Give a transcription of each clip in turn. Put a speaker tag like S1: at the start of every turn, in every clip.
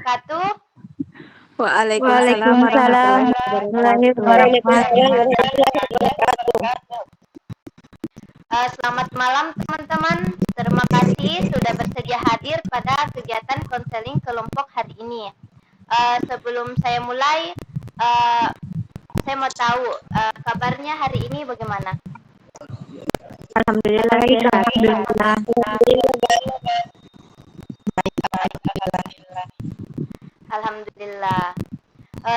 S1: wabarakatuh.
S2: Waalaikumsalam
S3: Waalaikumsalam
S2: warahmatullahi
S3: warahmatullahi
S2: wabarakatuh.
S3: wabarakatuh.
S1: Selamat malam teman-teman. Terima kasih sudah bersedia hadir pada kegiatan konseling kelompok hari ini. Sebelum saya mulai, saya mau tahu kabarnya hari ini bagaimana?
S2: Alhamdulillah sehat.
S1: Alhamdulillah.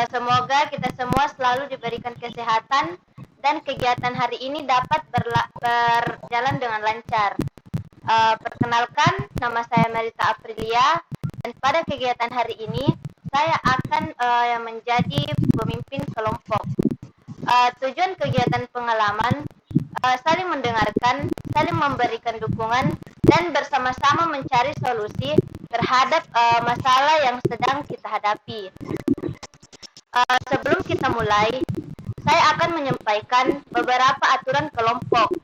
S1: Semoga kita semua selalu diberikan kesehatan dan kegiatan hari ini dapat berjalan dengan lancar. Perkenalkan, nama saya Merita Aprilia, dan pada kegiatan hari ini saya akan menjadi pemimpin kelompok. Tujuan kegiatan pengalaman saling mendengarkan, saling memberikan dukungan, dan bersama-sama mencari solusi terhadap masalah yang sedang kita hadapi. Sebelum kita mulai, saya akan menyampaikan beberapa aturan kelompok.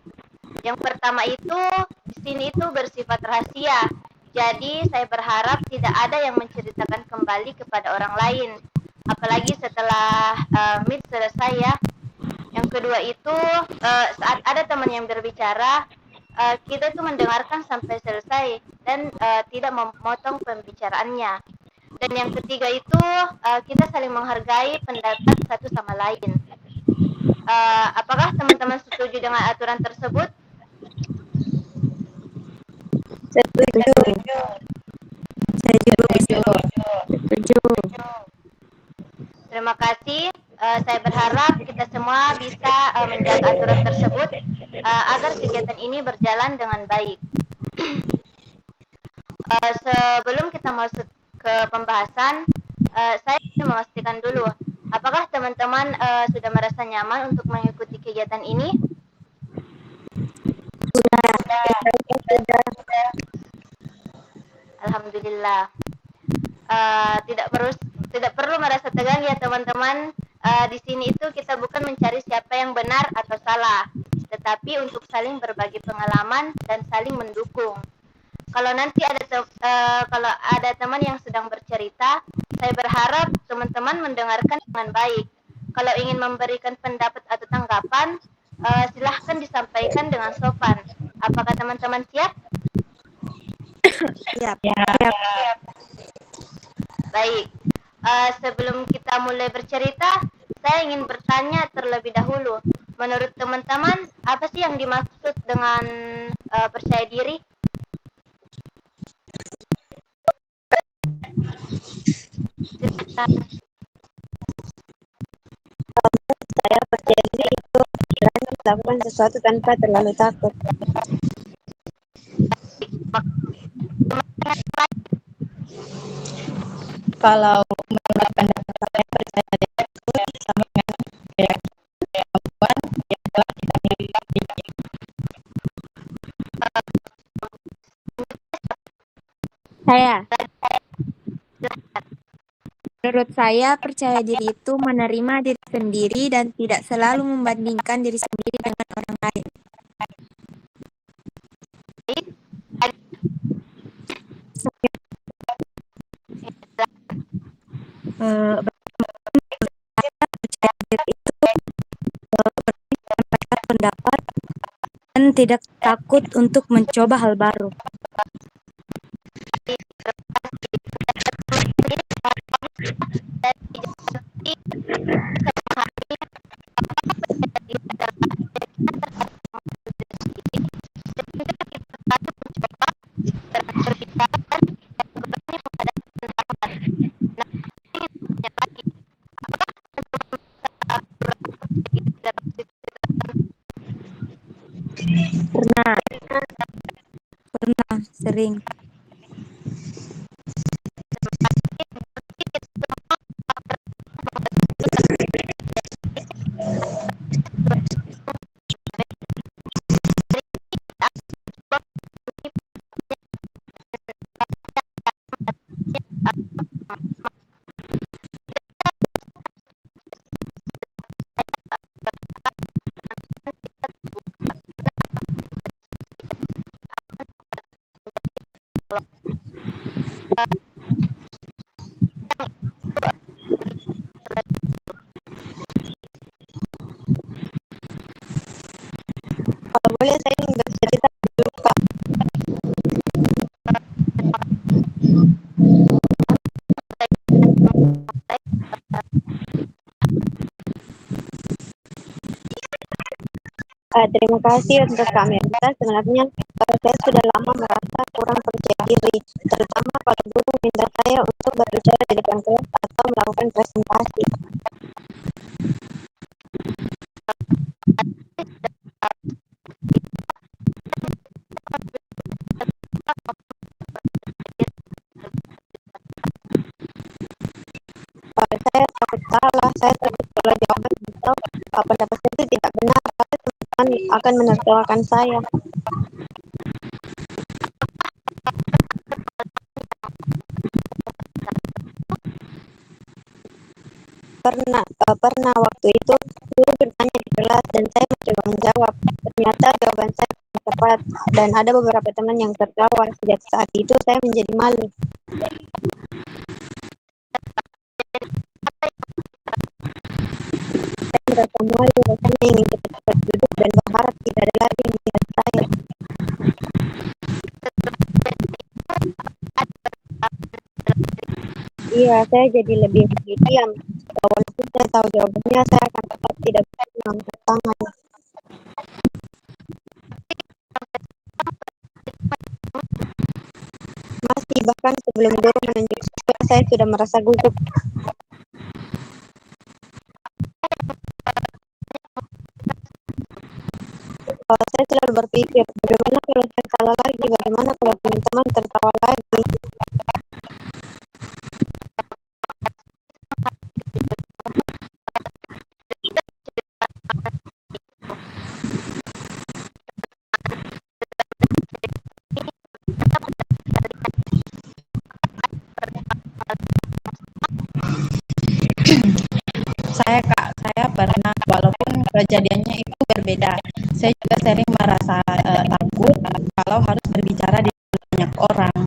S1: Yang pertama itu, di sini itu bersifat rahasia. Jadi, saya berharap tidak ada yang menceritakan kembali kepada orang lain. Apalagi setelah meet selesai ya. Yang kedua itu, saat ada teman yang berbicara, kita itu mendengarkan sampai selesai dan tidak memotong pembicaraannya. Dan yang ketiga itu, kita saling menghargai pendapat satu sama lain. Apakah teman-teman setuju dengan aturan tersebut?
S2: Setuju. Saya juga setuju.
S1: Terima kasih. Saya berharap kita semua bisa menjaga aturan tersebut agar kegiatan ini berjalan dengan baik. Sebelum kita masuk ke pembahasan, saya ingin memastikan dulu, apakah teman-teman sudah merasa nyaman untuk mengikuti kegiatan ini?
S2: Sudah.
S1: Alhamdulillah. Tidak perlu merasa tegang ya teman-teman. Di sini itu kita bukan mencari siapa yang benar atau salah, tetapi untuk saling berbagi pengalaman dan saling mendukung. Kalau nanti kalau ada teman yang sedang bercerita, saya berharap teman-teman mendengarkan dengan baik. Kalau ingin memberikan pendapat atau tanggapan, silahkan disampaikan dengan sopan. Apakah teman-teman siap?
S2: Siap.
S1: Baik. Sebelum kita mulai bercerita, saya ingin bertanya terlebih dahulu. Menurut teman-teman, apa sih yang dimaksud dengan percaya diri?
S2: Saya percaya diri itu berani melakukan sesuatu tanpa terlalu takut. Kalau menurut pendapat saya, percaya diri itu sama dengan kemampuan yang telah kita miliki. Menurut saya, percaya diri itu menerima diri sendiri dan tidak selalu membandingkan diri sendiri dengan orang lain. Percaya diri itu menyampaikan pendapat dan tidak takut untuk mencoba hal baru. Pernah sering.
S3: Terima kasih untuk Kak Merta. Sebenarnya saya sudah lama merasa kurang percaya diri, terutama kalau guru meminta saya untuk berbicara di depan kelas atau melakukan presentasi. Saya takut salah, saya takut kalau jawaban atau pendapat saya itu tidak benar, tapi teman-teman akan menertawakan saya. Pernah waktu itu guru bertanya di kelas dan saya mencoba menjawab. Ternyata jawaban saya tidak tepat dan ada beberapa teman yang tertawa. Sejak saat itu saya menjadi malu. Saya merasa malu, rasanya ingin cepat-cepat duduk dan berharap tidak ada lagi yang melihat saya. Iya, saya jadi lebih diam. Walaupun saya tahu jawabannya, saya akan tetap tidak bisa mengangkat tangan. Masih bahkan sebelum guru menunjuk siswa, saya sudah merasa gugup. Saya selalu berpikir, bagaimana kalau saya salah lagi, bagaimana kalau teman-teman tertawa lagi.
S2: Saya pernah, walaupun kejadiannya itu berbeda. Saya juga sering merasa takut kalau harus berbicara di banyak orang.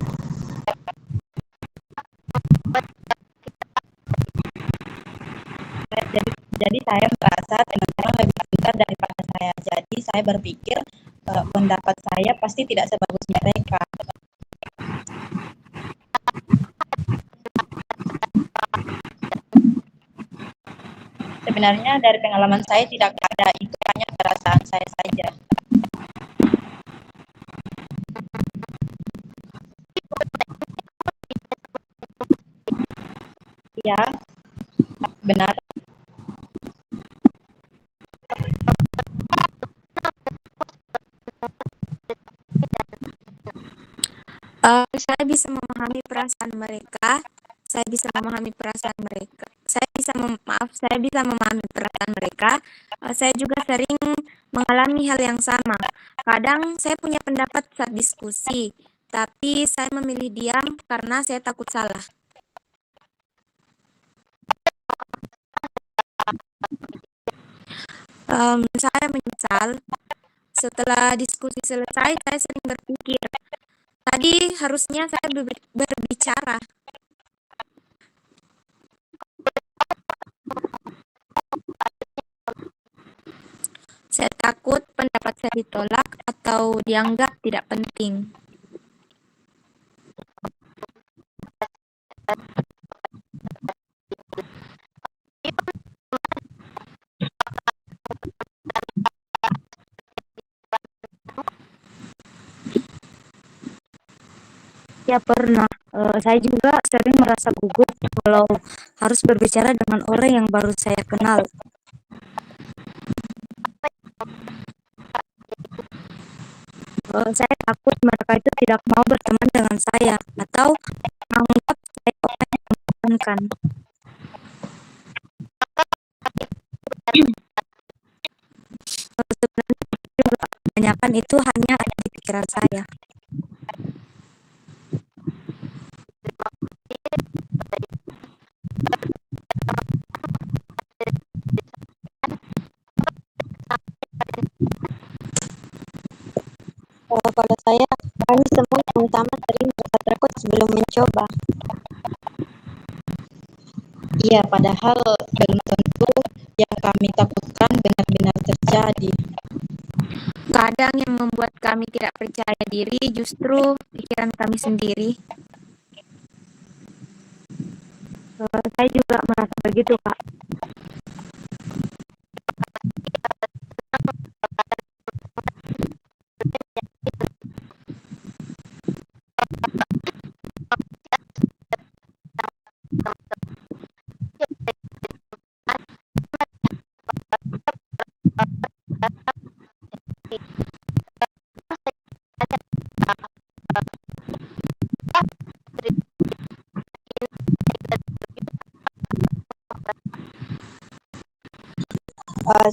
S2: Jadi saya merasa teman-teman lebih pintar daripada saya. Jadi saya berpikir pendapat saya pasti tidak sebagus mereka. Sebenarnya dari pengalaman saya tidak ada, itu hanya perasaan saya saja. Ya, benar.
S4: Saya bisa memahami perasaan mereka. Saya bisa memahami perasaan mereka. Saya bisa memahami perasaan mereka. Saya juga sering mengalami hal yang sama. Kadang saya punya pendapat saat diskusi, tapi saya memilih diam karena saya takut salah. Saya menyesal. Setelah diskusi selesai, saya sering berpikir, tadi harusnya saya berbicara. Saya takut pendapat saya ditolak atau dianggap tidak penting. Ya pernah. Saya juga sering merasa gugup kalau harus berbicara dengan orang yang baru saya kenal. Saya takut mereka itu tidak mau berteman dengan saya atau menganggap saya orang yang membosankan. Sebenarnya juga kebanyakan itu hanya ada di pikiran saya.
S3: Pada saya, kami semua sama-sama sering merasa takut sebelum mencoba.
S2: Iya, padahal belum tentu yang kami takutkan benar-benar terjadi.
S4: Kadang yang membuat kami tidak percaya diri justru pikiran kami sendiri. merasa begitu, Kak.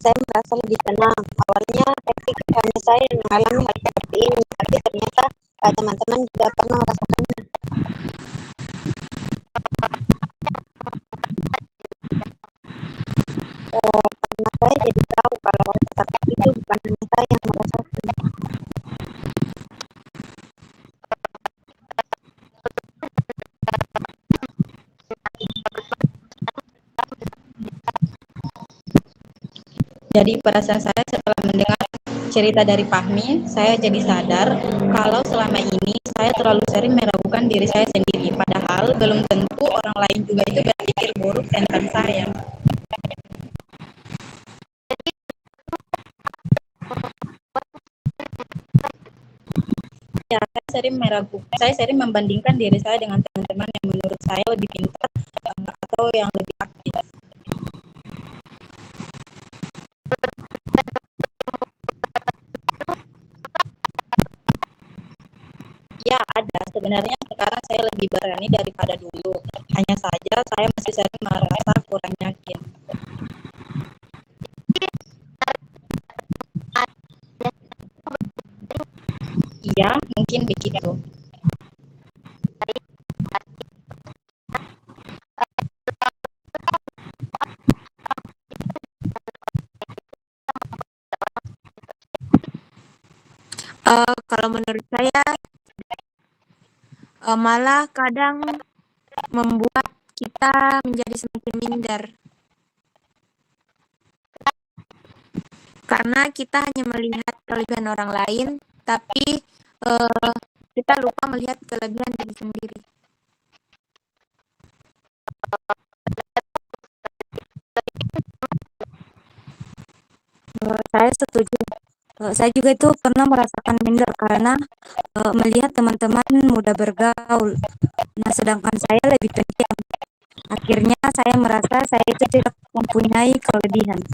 S3: Saya merasa lebih tenang. Awalnya saya pikir hanya saya yang mengalami hal seperti ini, tapi ternyata teman-teman juga pernah merasakannya. Karena saya jadi tahu kalau rasa takut itu bukan hanya saya yang merasakan.
S2: Jadi perasaan saya setelah mendengar cerita dari Fahmi, saya jadi sadar kalau selama ini saya terlalu sering meragukan diri saya sendiri, padahal belum tentu orang lain juga itu berpikir buruk tentang saya. Ya, saya sering membandingkan diri saya dengan teman-teman yang menurut saya lebih pintar atau yang lebih aktif. Ya, ada. Sebenarnya sekarang saya lebih berani daripada dulu. Hanya saja saya masih sering merasa kurang yakin. Iya, mungkin begitu.
S4: Kalau menurut saya malah kadang membuat kita menjadi semakin minder. Karena kita hanya melihat kelebihan orang lain, tapi kita lupa melihat kelebihan diri sendiri. Saya setuju. Saya juga itu pernah merasakan minder karena melihat teman-teman mudah bergaul. Nah, sedangkan saya lebih pendiam. Akhirnya saya merasa saya itu tidak mempunyai kelebihan.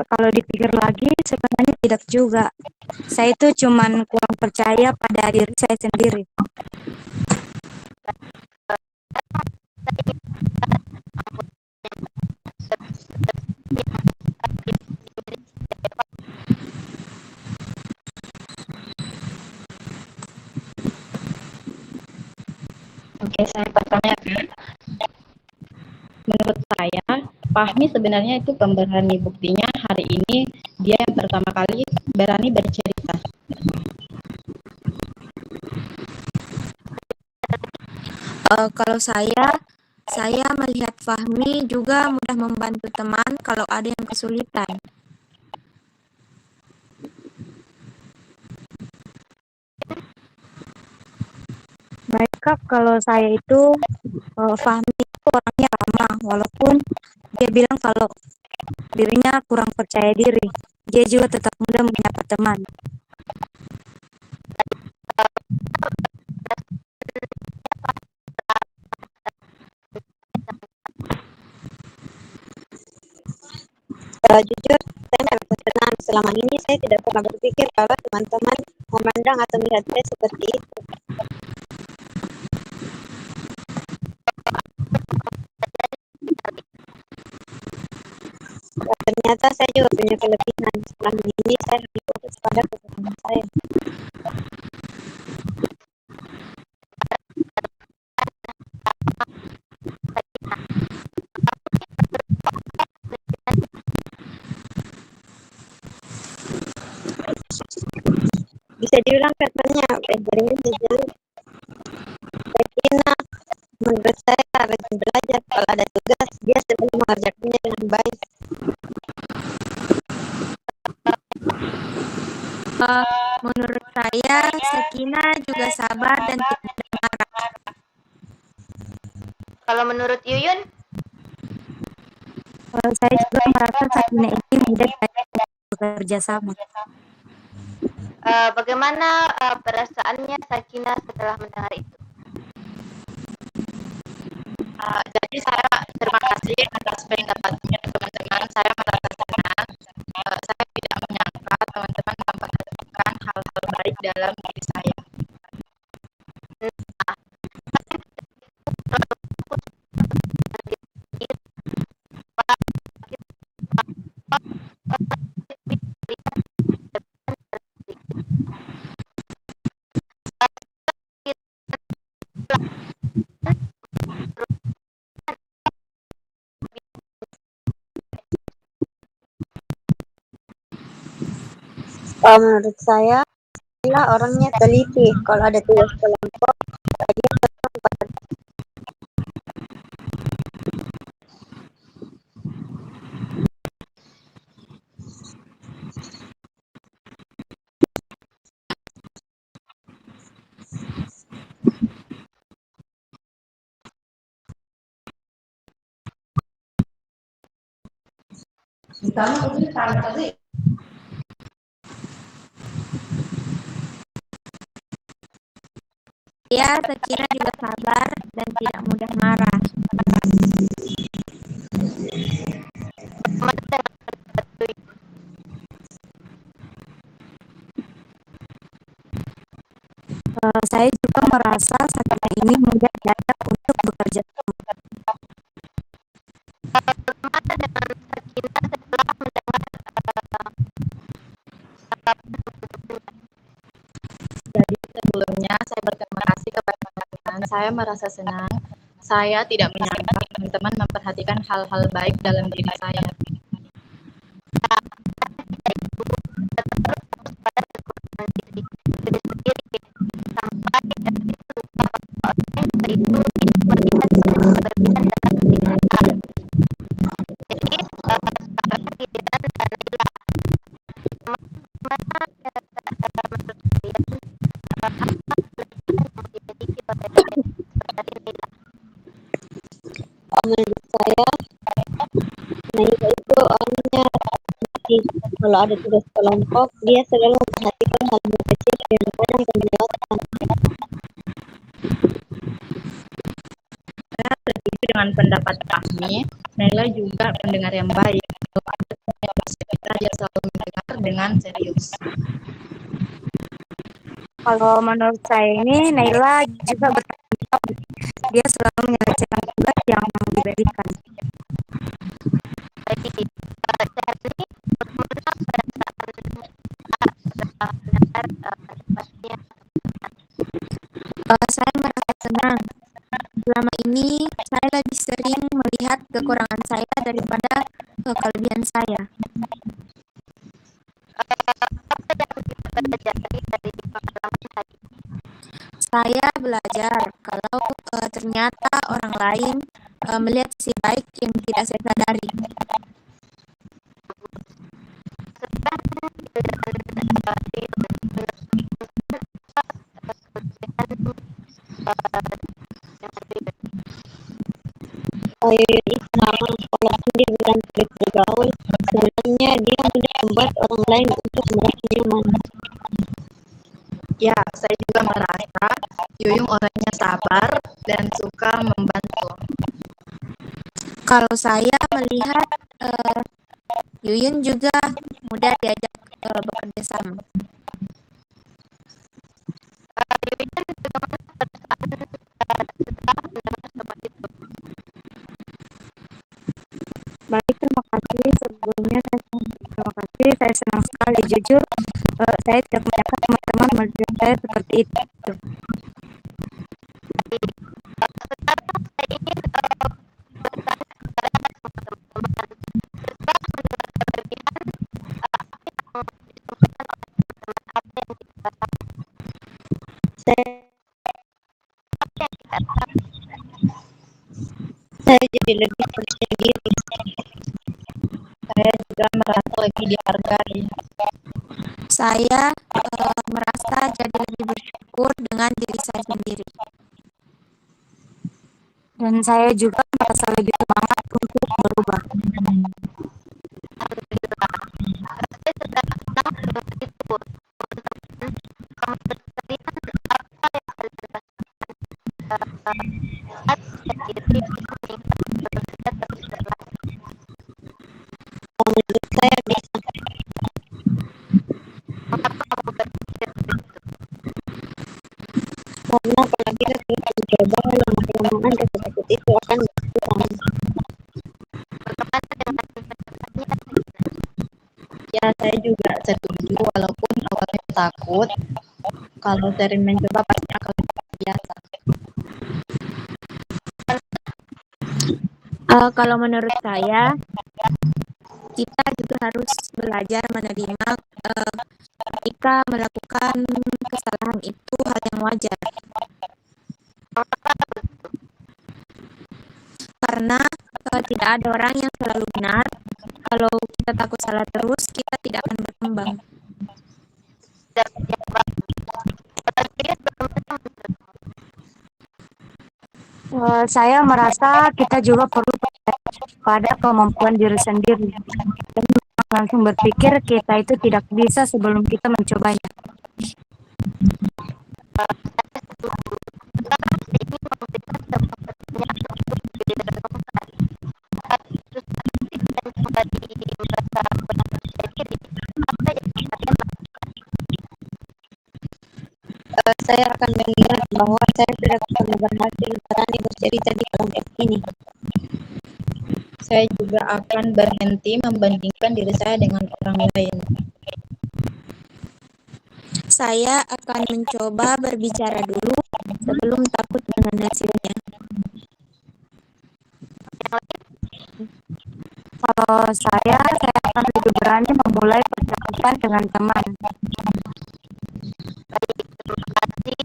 S4: Kalau dipikir lagi, sebenarnya tidak juga. Saya itu cuman kurang percaya pada diri saya sendiri.
S2: Oke, saya pertanyakan. Menurut saya, Fahmi sebenarnya itu pemberani. Buktinya hari ini dia yang pertama kali berani bercerita.
S4: Kalau saya melihat Fahmi juga mudah membantu teman kalau ada yang kesulitan. Baik, Kak, kalau saya itu Fahmi itu orangnya ramah, walaupun dia bilang kalau dirinya kurang percaya diri, dia juga tetap mudah menyapa teman.
S3: Jujur, saya merasa tenang. Selama ini saya tidak pernah berpikir bahwa teman-teman memandang atau melihat saya seperti itu. Ternyata saya juga punya kelebihan. Selama ini saya lebih fokus pada kekurangan saya. Bisa diulang katanya, jaringan jadi Regina. Menurut saya rajin belajar. Kalau ada tugas, dia selalu mengerjakannya dengan baik.
S4: Eh, Menurut saya, Sakinah juga sabar dan tidak mudah marah.
S1: Kalau menurut Yuyun,
S4: Saya juga merasa Sakinah ini mudah diajak bekerja sama.
S1: bagaimana perasaannya Sakinah setelah mendengar itu?
S2: Jadi saya terima kasih atas pendapatnya teman-teman. Saya merasa senang. Saya tidak menyangka teman-teman memperhatikan hal-hal baik dalam diri saya.
S3: Menurut saya, dia orangnya teliti. Kalau ada tugas kelompok, dia
S4: Ya, Sakinah juga sabar dan tidak mudah marah. Saya juga merasa Sakinah ini mudah diajak untuk bekerja sama.
S2: Jadi sebelumnya saya berterima kasih kepada teman-teman. Saya merasa senang. Saya tidak menyangka teman-teman memperhatikan hal-hal baik dalam diri saya.
S3: menurut saya, Naila itu orangnya teliti. Kalau ada tugas kelompok, dia selalu memperhatikan hal-hal kecil yang kadang terlewatkan.
S2: Saya setuju dengan pendapat Fahmi. Naila juga pendengar yang baik. Kalau ada teman yang bercerita, dia selalu mendengar dengan serius.
S4: Kalau menurut saya ini, Naila juga bertanggung jawab. Dia selalu menyelesaikan tugas yang diberikan. Saya merasa senang. Selama ini, saya lebih sering melihat kekurangan saya daripada kelebihan saya. Saya belajar kalau ternyata orang lain melihat sisi baik yang tidak saya sadari.
S3: Yuyun itu sama, walaupun dia bilang tidak bergaul, sebenarnya dia mudah membuat orang lain untuk merasa nyaman.
S2: Ya, saya juga merasa Yuyung orangnya sabar dan suka membantu.
S4: Kalau saya melihat Yuyun juga mudah diajak bekerja sama. Baik, terima kasih. Sebelumnya terima kasih. Saya senang sekali. Jujur, saya tidak menyangka teman-teman melihat saya seperti itu.
S3: Saya jadi lebih percaya diri.
S2: Saya juga merasa lebih dihargai.
S4: Saya merasa jadi lebih bersyukur dengan diri saya sendiri.
S5: Dan saya juga merasa lebih semangat untuk berubah.
S1: Saya sedang senang dengan itu, teman-teman. Kamu sekalian, apa yang kalian rasakan saat percaya diri bisa meningkat kalau kita terus berlatih?
S3: Menurut saya bisa,
S1: Mengapa kamu berpikir begitu?
S3: karena kalau kita terus mencoba, lama-kelamaan rasa takut itu akan berkurang.
S1: Bagaimana dengan pendapatnya, Sakina?
S2: Ya, saya juga setuju walaupun awalnya takut, kalau sering mencoba pasti akan lebih terbiasa.
S4: Kalau menurut saya, kita juga harus belajar menerima ketika melakukan kesalahan itu hal yang wajar.
S1: Mengapa begitu?
S4: Karena tidak ada orang yang selalu benar. Kalau kita takut salah terus, kita tidak akan berkembang.
S1: Pendapat yang bagus. Bagaimana menurutmu?
S5: Saya merasa kita juga perlu percaya pada kemampuan diri sendiri dan langsung berpikir kita itu tidak bisa sebelum kita mencobanya.
S1: Saya setuju. Sekarang saya ingin memberikan sebuah pertanyaan untuk direnungkan. Saat frustasi dan kembali merasa kurang percaya diri, apa yang kalian lakukan?
S3: Saya akan mengingat bahwa saya tidak pernah berhasil berani bercerita di kelompok ini.
S2: Saya juga akan berhenti membandingkan diri saya dengan orang lain.
S4: Saya akan mencoba berbicara dulu sebelum takut dengan hasilnya.
S5: Kalau saya akan lebih berani memulai percakapan dengan teman.
S1: Baik, terima kasih.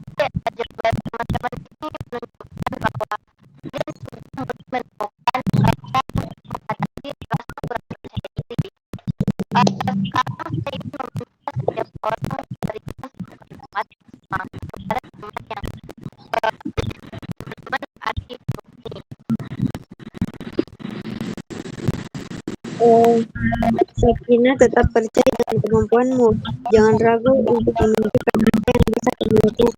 S1: Jawaban teman-teman ini menunjukkan bahwa kalian sudah mulai menemukan cara untuk mengatasi rasa kurang percaya diri. Sekarang saya ingin meminta setiap orang memberikan kalimat kepada teman yang teman aktif ini.
S3: Sakina, tetap percaya dengan kemampuanmu. Jangan ragu untuk menunjukkan apa yang bisa kamu lakukan.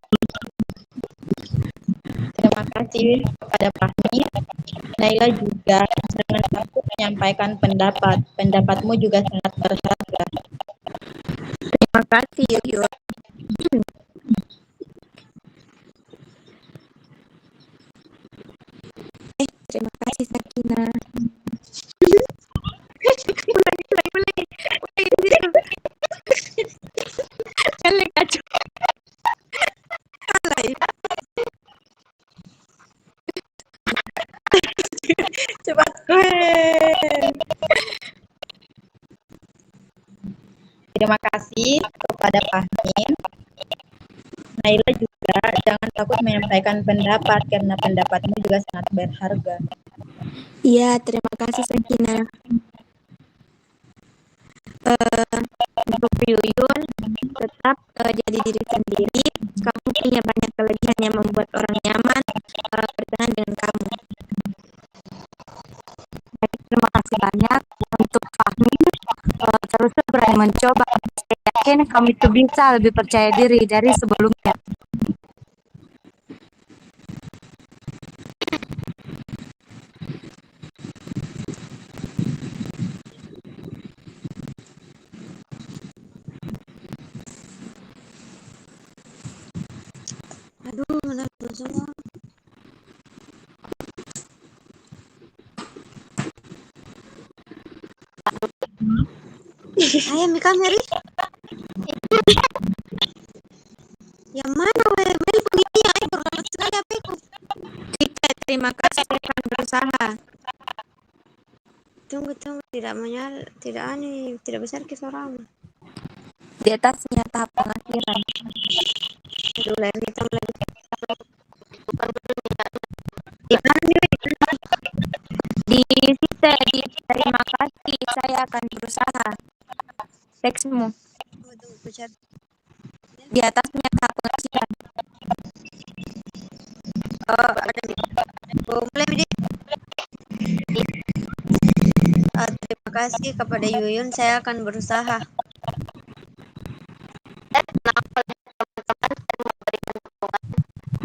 S2: Terima kasih kepada Fahmi. Naila juga jangan takut menyampaikan pendapat. Pendapatmu juga sangat berharga.
S4: Terima kasih, Yuyun. Terima kasih, Sakina. Ulangi. Kali kacau.
S2: Cepat keren. Terima kasih kepada Fahmi. Naila juga jangan takut menyampaikan pendapat karena pendapatmu juga sangat berharga.
S4: Iya, terima kasih, Sakina. Untuk Yuyun, tetap jadi diri sendiri. Kamu punya banyak kelebihan yang membuat orang nyaman berteman dengan kamu.
S5: Baik, terima kasih banyak untuk Fahmi. Terus berani mencoba. Saya yakin kamu itu bisa lebih percaya diri dari sebelumnya.
S3: Aduh, menarik semua. Ayo, Mika Mary. Yang mana Mel ini? Ayo berangkat sekali apa itu?
S4: Terima kasih, saya akan berusaha.
S3: Tunggu, tidak menyala, tidak besar ke suaramu.
S4: Di atasnya tahap pengakhiran.
S3: Aduh, layar hitam lagi.
S4: Di terima kasih, saya akan berusaha. Teksmu. Di atasnya tahap pengisian.
S3: Oh, ada nih. Oh, mulai, Bidi. Terima kasih kepada Yuyun, saya akan berusaha.
S1: Dan senang melihat teman-teman sering memberikan dukungan.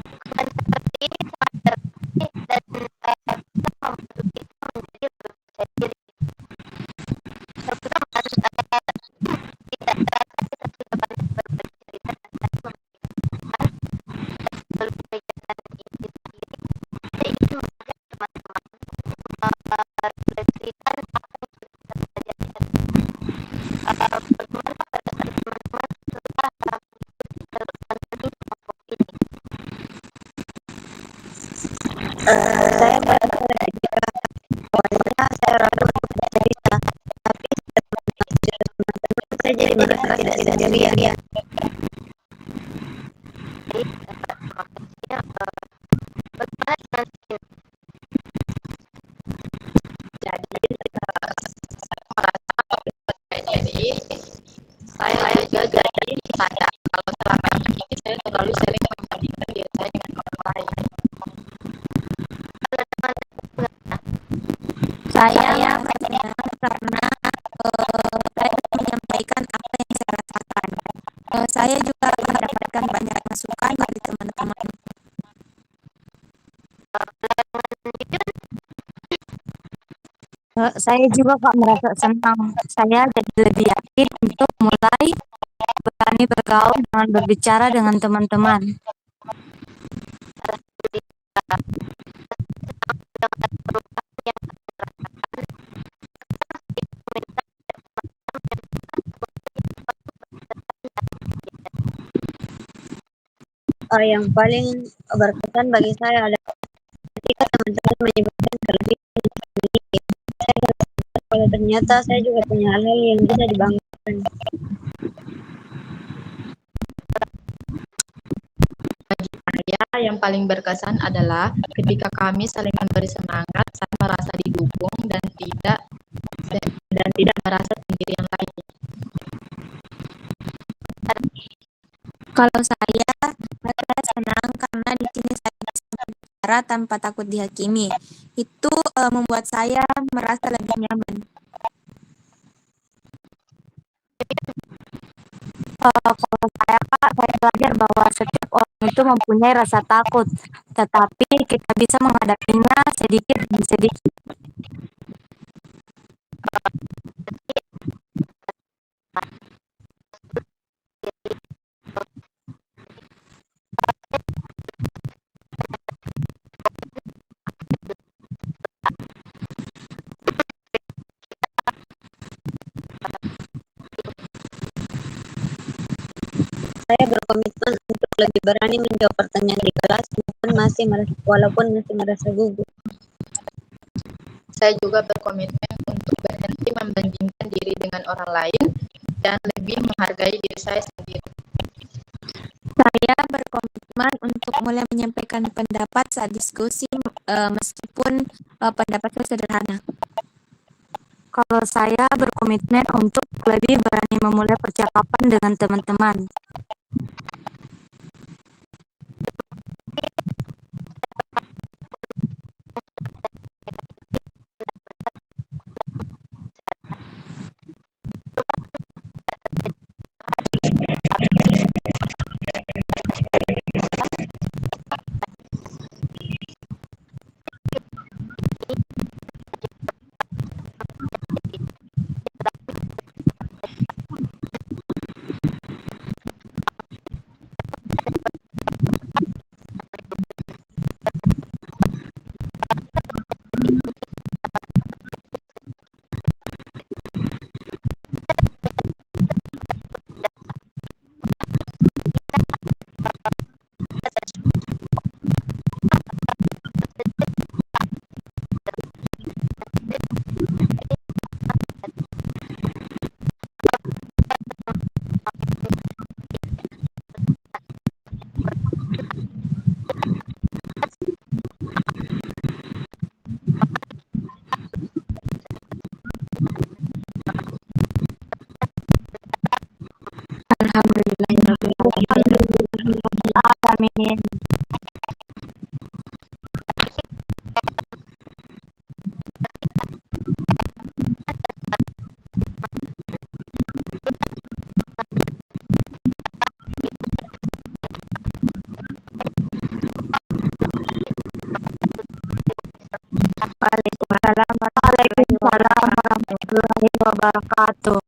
S1: Dukungan seperti ini sangat berarti dan bisa membantu kita menjadi lebih percaya diri. Teman-teman, tidak terasa kita sudah banyak berbagi cerita dan saling memberikan melalui kegiatan ini sendiri. Saya ingin mengajak teman-teman merefleksikan apa yang sudah kita pelajari hari ini. Bagaimana perasaan teman-teman setelah mengikuti saluran training kelompok ini?
S3: Saya merasa lebih dekat. Awalnya saya ragu untuk bercerita, tapi setelah mendengar cerita teman-teman, saya jadi merasa tidak sendirian.
S1: Baik, terima kasih. Bagaimana dengan Sin?
S2: Jadi jadi saya juga jadi sadar kalau selama ini saya terlalu sering membandingkan diri saya dengan orang lain.
S1: Kalau teman-teman bagaimana?
S4: Saya merasa senang karena saya menyampaikan apa yang saya rasakan. Saya juga mendapatkan banyak masukan dari teman-teman.
S5: Saya juga Kak merasa senang. Saya jadi lebih yakin untuk mulai berani bergaul dengan berbicara dengan teman-teman.
S3: Yang paling berkesan bagi saya adalah ketika teman-teman menyebutkan kelebihan yang saya miliki. Saya merasa kalau ternyata saya juga punya hal-hal yang bisa dibanggakan.
S2: Bagi saya yang paling berkesan adalah ketika kami saling memberi semangat, saya merasa didukung dan tidak merasa sendirian lagi.
S4: Kalau saya senang karena di sini saya bisa berbicara tanpa takut dihakimi. Itu membuat saya merasa lebih nyaman.
S5: Kalau saya Kak, saya belajar bahwa setiap orang itu mempunyai rasa takut, tetapi kita bisa menghadapinya sedikit demi sedikit.
S3: Saya berkomitmen untuk lebih berani menjawab pertanyaan di kelas walaupun masih merasa gugup.
S2: Saya juga berkomitmen untuk berhenti membandingkan diri dengan orang lain dan lebih menghargai diri saya sendiri.
S4: Saya berkomitmen untuk mulai menyampaikan pendapat saat diskusi meskipun pendapat saya sederhana.
S5: Kalau saya berkomitmen untuk lebih berani memulai percakapan dengan teman-teman. Alhamdulillahirrahmanirrahim. Waalaikumsalam warahmatullahi wabarakatuh.